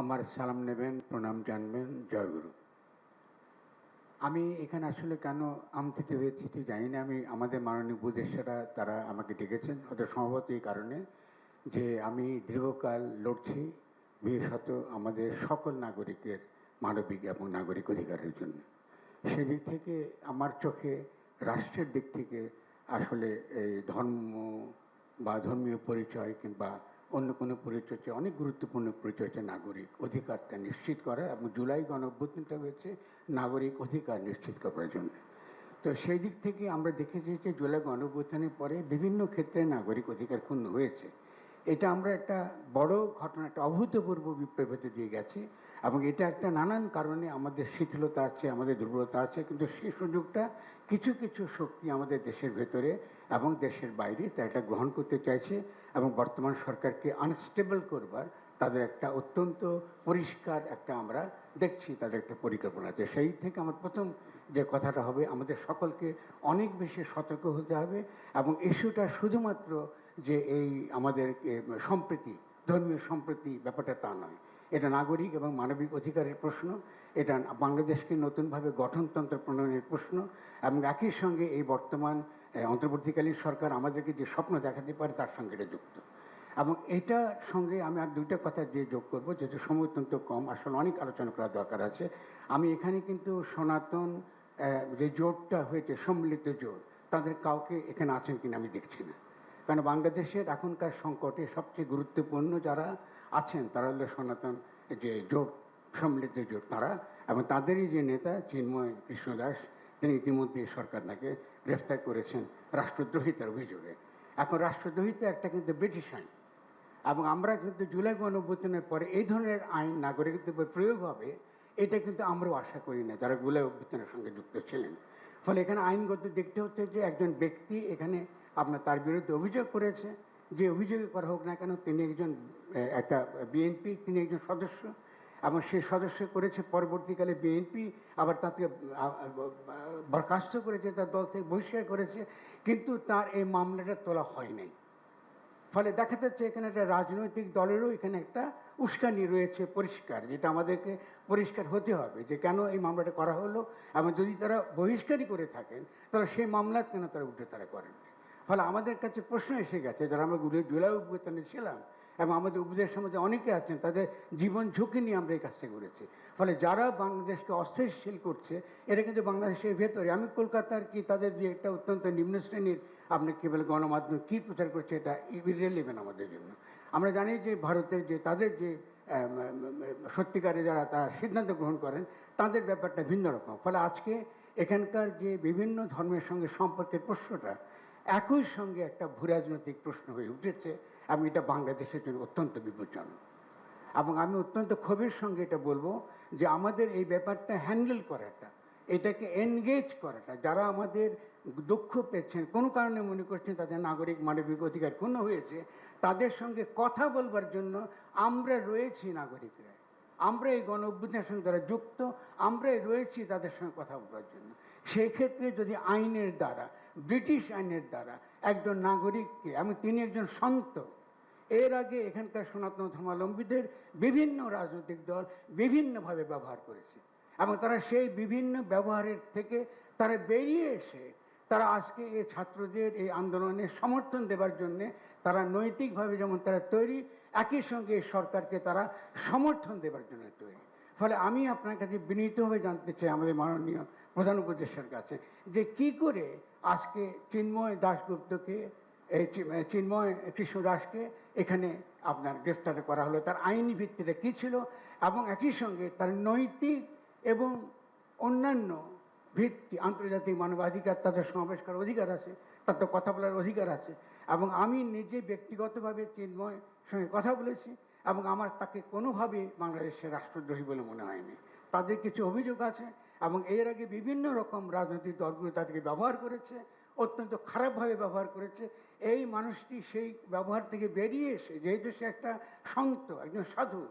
আমার সালাম নেবেন, প্রণাম জানবেন। জয়গুরু। আমি এখানে আসলে কেন আমন্ত্রিত হয়েছি ঠিক জানি না। আমাদের মাননীয় উপদেষ্টারা তারা আমাকে ডেকেছেন, হয়তো সম্ভবত এই কারণে যে আমি দীর্ঘকাল লড়ছি বিশেষত আমাদের সকল নাগরিকের মানবিক এবং নাগরিক অধিকারের জন্য। সেদিক থেকে আমার চোখে রাষ্ট্রের দিক থেকে আসলে এই ধর্ম বা ধর্মীয় পরিচয় কিংবা অন্য কোনো পরিচয় চেয়ে অনেক গুরুত্বপূর্ণ পরিচয় হচ্ছে নাগরিক অধিকারটা নিশ্চিত করা, এবং জুলাই গণঅভ্যুত্থানটা হয়েছে নাগরিক অধিকার নিশ্চিত করার জন্য। তো সেই দিক থেকে আমরা দেখেছি যে জুলাই গণঅভ্যুত্থানের পরে বিভিন্ন ক্ষেত্রে নাগরিক অধিকার ক্ষুণ্ণ হয়েছে। এটা আমরা একটা বড় ঘটনা, একটা অভূতপূর্ব বিপ্লবতে দিয়ে গেছি, এবং এটা একটা নানান কারণে আমাদের শিথিলতা আছে, আমাদের দুর্বলতা আছে, কিন্তু সেই সুযোগটা কিছু কিছু শক্তি আমাদের দেশের ভেতরে এবং দেশের বাইরে তা এটা গ্রহণ করতে চাইছে, এবং বর্তমান সরকারকে আনস্টেবল করবার তাদের একটা অত্যন্ত পরিষ্কার একটা আমরা দেখছি তাদের একটা পরিকল্পনা আছে। সেই থেকে আমার প্রথম যে কথাটা হবে, আমাদের সকলকে অনেক বেশি সতর্ক হতে হবে, এবং ইস্যুটা শুধুমাত্র যে এই আমাদের সম্প্রীতি, ধর্মীয় সম্প্রীতি ব্যাপারটা তা নয়। এটা নাগরিক এবং মানবিক অধিকারের প্রশ্ন, এটা বাংলাদেশকে নতুনভাবে গঠনতন্ত্র প্রণয়নের প্রশ্ন, এবং একই সঙ্গে এই বর্তমান অন্তর্বর্তীকালীন সরকার আমাদেরকে যে স্বপ্ন দেখাতে পারে তার সঙ্গে এটা যুক্ত। এবং এটার সঙ্গে আমি আর দুইটা কথা দিয়ে যোগ করবো, যেহেতু সময় অত্যন্ত কম, আসলে অনেক আলোচনা করার দরকার আছে। আমি এখানে কিন্তু সনাতন যে জোটটা হয়েছে, সম্মিলিত জোট, তাদের কাউকে এখানে আছেন কিনা আমি দেখছি না। কারণ বাংলাদেশের এখনকার সংকটে সবচেয়ে গুরুত্বপূর্ণ যারা আছেন তারা হলো সনাতন যে জোট, সম্মিলিত জোট তারা, এবং তাদেরই যে নেতা চিন্ময় কৃষ্ণ দাস, তিনি ইতিমধ্যে সরকার তাকে গ্রেফতার করেছেন রাষ্ট্রদ্রোহিতার অভিযোগে। এখন রাষ্ট্রদ্রোহিতা একটা কিন্তু ব্রিটিশ আইন, এবং আমরা কিন্তু জুলাই গণঅভ্যুত্থানের পরে এই ধরনের আইন নাগরিকদের উপর প্রয়োগ হবে এটা কিন্তু আমরাও আশা করি না যারা জুলাই অভ্যুত্থানের সঙ্গে যুক্ত ছিলেন। ফলে এখানে আইনগত দেখতে হচ্ছে যে একজন ব্যক্তি এখানে আপনার তার বিরুদ্ধে অভিযোগ করেছে, যে অভিযোগে করা হোক না কেন, তিনি একজন একটা বিএনপি, তিনি একজন সদস্য, এবং সেই সদস্য করেছে, পরবর্তীকালে বিএনপি আবার তাকে বরখাস্ত করেছে, তার দল থেকে বহিষ্কার করেছে, কিন্তু তার এই মামলাটা তোলা হয় নাই। ফলে দেখা যাচ্ছে এখানে একটা রাজনৈতিক দলেরও এখানে একটা উস্কানি রয়েছে পরিষ্কার, যেটা আমাদেরকে পরিষ্কার হতে হবে যে কেন এই মামলাটা করা হলো, এবং যদি তারা বহিষ্কারই করে থাকেন তাহলে সেই মামলা কেন তারা উঠে তারা করেন। ফলে আমাদের কাছে প্রশ্ন এসে গেছে, যারা আমরা জুলাই অভ্যুত্থানে ছিলাম এবং আমাদের উপদেশ সমাজে অনেকে আছেন, তাদের জীবন ঝুঁকি নিয়ে আমরা এই কাজটা করেছি। ফলে যারা বাংলাদেশকে অস্থিতিশীল করছে এরা কিন্তু বাংলাদেশের ভেতরে, আমি কলকাতার কি তাদের যে একটা অত্যন্ত নিম্ন শ্রেণীর আপনি কী বলে গণমাধ্যম কী প্রচার করছে, এটা ইররিলেভেন্ট আমাদের জন্য। আমরা জানি যে ভারতের যে তাদের যে সত্যিকারে যারা তারা সিদ্ধান্ত গ্রহণ করেন তাদের ব্যাপারটা ভিন্ন রকম। ফলে আজকে এখানকার যে বিভিন্ন ধর্মের সঙ্গে সম্পর্কের প্রশ্নটা একই সঙ্গে একটা ভূরাজনৈতিক প্রশ্ন হয়ে উঠেছে, এবং এটা বাংলাদেশের জন্য অত্যন্ত বিপজ্জনক। এবং আমি অত্যন্ত ক্ষোভের সঙ্গে এটা বলবো যে আমাদের এই ব্যাপারটা হ্যান্ডেল করাটা, এটাকে এনগেজ করাটা, যারা আমাদের দুঃখ পেয়েছেন, কোনো কারণে মনে করছেন তাদের নাগরিক মানবিক অধিকার ক্ষুণ্ণ হয়েছে, তাদের সঙ্গে কথা বলবার জন্য আমরা রয়েছি নাগরিকরা, আমরা এই গণ অভ্যুত্থানের সঙ্গে যারা যুক্ত, আমরাই রয়েছি তাদের সঙ্গে কথা বলার জন্য। সেই ক্ষেত্রে যদি আইনের দ্বারা, ব্রিটিশ আইনের দ্বারা একজন নাগরিককে, আমি তিনি একজন সন্ত, এর আগে এখানকার সনাতন ধর্মাবলম্বীদের বিভিন্ন রাজনৈতিক দল বিভিন্নভাবে ব্যবহার করেছে, এবং তারা সেই বিভিন্ন ব্যবহারের থেকে তারা বেরিয়ে এসে তারা আজকে এই ছাত্রদের এই আন্দোলনে সমর্থন দেবার জন্যে তারা নৈতিকভাবে যেমন তারা তৈরি, একই সঙ্গে এই সরকারকে তারা সমর্থন দেবার জন্য তৈরি। ফলে আমি আপনার কাছে বিনীতভাবে জানতে চাই, আমাদের মাননীয় প্রধান উপদেষ্টার কাছে, যে কি করে আজকে চিন্ময় দাশগুপ্তকে, এই চিন্ময় কৃষ্ণ দাসকে এখানে আপনার গ্রেফতার করা হলো, তার আইনি ভিত্তিটা কী ছিল, এবং একই সঙ্গে তার নৈতিক এবং অন্যান্য ভিত্তি, আন্তর্জাতিক মানবাধিকার, তাদের সমাবেশ করার অধিকার আছে, তার তো কথা বলার অধিকার আছে। এবং আমি নিজে ব্যক্তিগতভাবে চিন্ময়ের সঙ্গে কথা বলেছি, এবং আমার তাকে কোনোভাবে বাংলাদেশের রাষ্ট্রদ্রোহী বলে মনে হয়নি। তাদের কিছু অভিযোগ আছে, এবং এর আগে বিভিন্ন রকম রাজনৈতিক দলগুলো তাদেরকে ব্যবহার করেছে, অত্যন্ত খারাপভাবে ব্যবহার করেছে। এই মানুষটি সেই ব্যবহার থেকে বেরিয়ে এসে, যেহেতু সে একটা সন্ত, একজন সাধু,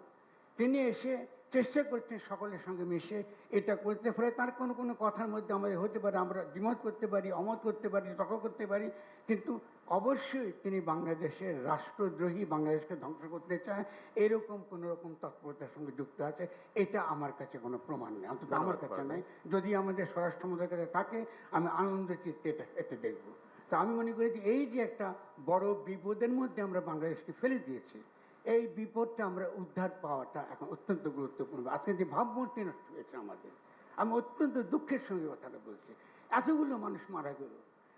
তিনি এসে চেষ্টা করছেন সকলের সঙ্গে মিশে এটা করতে। ফলে তার কোনো কথার মধ্যে আমাদের হতে পারে, আমরা দ্বিমত করতে পারি, অমত করতে পারি, তর্ক করতে পারি, কিন্তু অবশ্যই তিনি বাংলাদেশের রাষ্ট্রদ্রোহী, বাংলাদেশকে ধ্বংস করতে চায়, এরকম কোন রকম তৎপরতার সঙ্গে যুক্ত আছে, এটা আমার কাছে কোনো প্রমাণ নেই, অন্তত আমার কাছে নাই। যদি আমাদের স্বরাষ্ট্র মন্ত্রীর কাছে থাকে, আমি আনন্দ চিত্তে এটা দেখব। তা আমি মনে করি যে এই যে একটা বড় বিপদের মধ্যে আমরা বাংলাদেশকে ফেলে দিয়েছি, এই বিপদটা আমরা উদ্ধার পাওয়াটা এখন অত্যন্ত গুরুত্বপূর্ণ। আজকে যে ভাবমূর্তি নষ্ট হয়েছে আমাদের, আমি অত্যন্ত দুঃখের সঙ্গে কথাটা বলছি। এতগুলো মানুষ মারা গেল,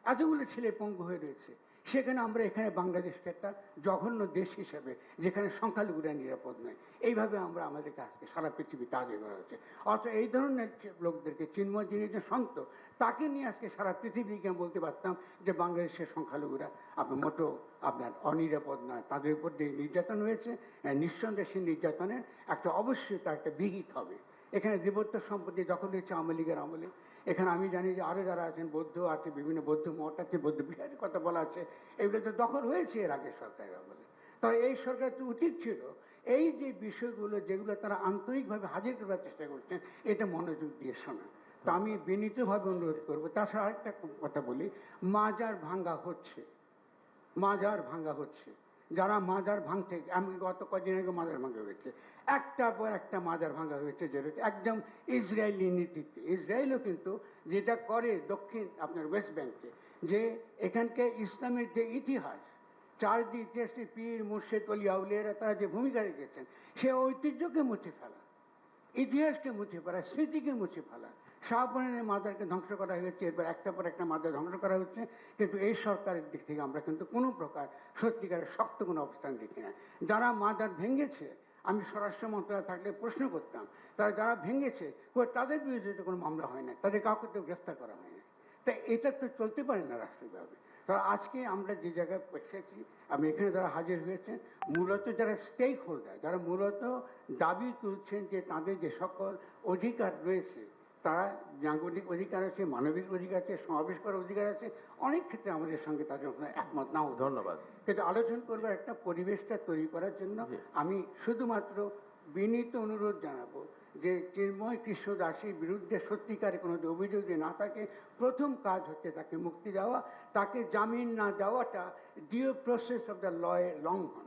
এতগুলো ছেলে পঙ্গু হয়ে রয়েছে, সেখানে আমরা এখানে বাংলাদেশকে একটা জঘন্য দেশ হিসেবে, যেখানে সংখ্যালঘুরা নিরাপদ নয়, এইভাবে আমরা আমাদের কাজকে সারা পৃথিবীতে আগে করা হচ্ছে। অথচ এই ধরনের লোকদেরকে, চিন্ময় যিনি যে সন্ত, তাকে নিয়ে আজকে সারা পৃথিবীকে বলতে পারতাম যে বাংলাদেশের সংখ্যালঘুরা আপনার মোটো আপনার অনিরাপদ নয়, তাদের উপর যে নির্যাতন হয়েছে, নিঃসন্দেহে সেই নির্যাতনের একটা অবশ্যই তার একটা বিহিত হবে। এখানে দেবত্ব সম্পত্তি দখল হয়েছে আওয়ামী লীগের আমলে। এখানে আমি জানি যে আরও যারা আছেন, বৌদ্ধ আছে, বিভিন্ন বৌদ্ধ মঠ আছে, বৌদ্ধ বিহারের কথা বলা আছে, এগুলো তো দখল হয়েছে এর আগের সরকারের আমলে। তবে এই সরকার তো উচিত ছিল এই যে বিষয়গুলো, যেগুলো তারা আন্তরিকভাবে হাজির করার চেষ্টা করছেন, এটা মনোযোগ দিয়ে শোনা। তো আমি বিনীতভাবে অনুরোধ করবো। তাছাড়া আরেকটা কথা বলি, মাজার ভাঙ্গা হচ্ছে, মাজার ভাঙ্গা হচ্ছে। যারা মাজার ভাঙতে, আমি গত কদিন আগে মাজার ভাঙ্গা হয়েছে, একটার পর একটা মাজার ভাঙ্গা হয়েছে, যেটা একদম ইসরায়েলি নীতিতে। ইসরায়েলও কিন্তু যেটা করে দক্ষিণ আপনার ওয়েস্ট ব্যাংকে, যে এখানকে ইসলামের যে ইতিহাস, চারদিক ইতিহাসে পীর মুর্শেদ অলি আউলিয়ারা তারা যে ভূমিকা রেখেছেন, সে ঐতিহ্যকে মুছে ফেলা, ইতিহাসকে মুছে ফেলা, স্মৃতিকে মুছে ফেলা। শাহপরানের মাজারকে ধ্বংস করা হয়েছে, এরপর একটা পর একটা মাজার ধ্বংস করা হচ্ছে। কিন্তু এই সরকারের দিক থেকে আমরা কিন্তু কোনো প্রকার সত্যিকারের শক্ত কোনো অবস্থান দেখি না। যারা মাজার ভেঙেছে, আমি স্বরাষ্ট্র মন্ত্রণালয় থাকলে প্রশ্ন করতাম, তারা যারা ভেঙেছে তাদের বিরুদ্ধে তো কোনো মামলা হয় না, তাদের কাউকে তো গ্রেফতার করা হয় না। তাই এটা তো চলতে পারে না রাষ্ট্রীয়ভাবে। কারণ আজকে আমরা যে জায়গায় পৌঁছেছি, আমি এখানে যারা হাজির হয়েছেন, মূলত যারা স্টেক হোল্ডার, যারা মূলত দাবি তুলছেন যে তাদের যে সকল অধিকার রয়েছে, তারা নাগরিক অধিকার আছে, মানবিক অধিকার আছে, সমাবেশ করার অধিকার আছে, অনেক ক্ষেত্রে আমাদের সঙ্গে তাদের একমত নাও। ধন্যবাদ। কিন্তু আলোচনা করবার একটা পরিবেশটা তৈরি করার জন্য আমি শুধুমাত্র বিনীত অনুরোধ জানাবো যে চিন্ময় কৃষ্ণ দাসের বিরুদ্ধে সত্যিকারের কোনো অভিযোগ যে না থাকে, প্রথম কাজ হচ্ছে তাকে মুক্তি দেওয়া। তাকে জামিন না দেওয়াটা ডিউ প্রসেস অফ দ্য লয়ের লঙ্ঘন।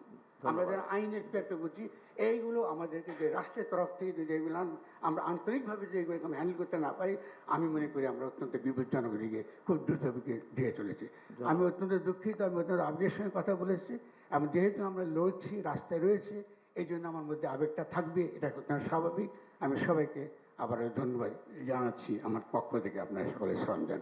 আমরা যারা আইনের পেটে বুঝি, এইগুলো আমাদেরকে যে রাষ্ট্রের তরফ থেকে যদি এগুলো আমরা আন্তরিকভাবে যে এগুলো হ্যান্ডেল করতে না পারি, আমি মনে করি আমরা অত্যন্ত বিপজ্জনক দিকে খুব দ্রুত দিয়ে চলেছি। আমি অত্যন্ত দুঃখিত, আমি অত্যন্ত আবেগের সঙ্গে কথা বলেছি, এবং যেহেতু আমরা লড়ছি, রাস্তায় রয়েছে, এই জন্য আমার মধ্যে আবেগটা থাকবে, এটা স্বাভাবিক। আমি সবাইকে আবারও ধন্যবাদ জানাচ্ছি আমার পক্ষ থেকে, আপনার সকলের সরঞ্জাম।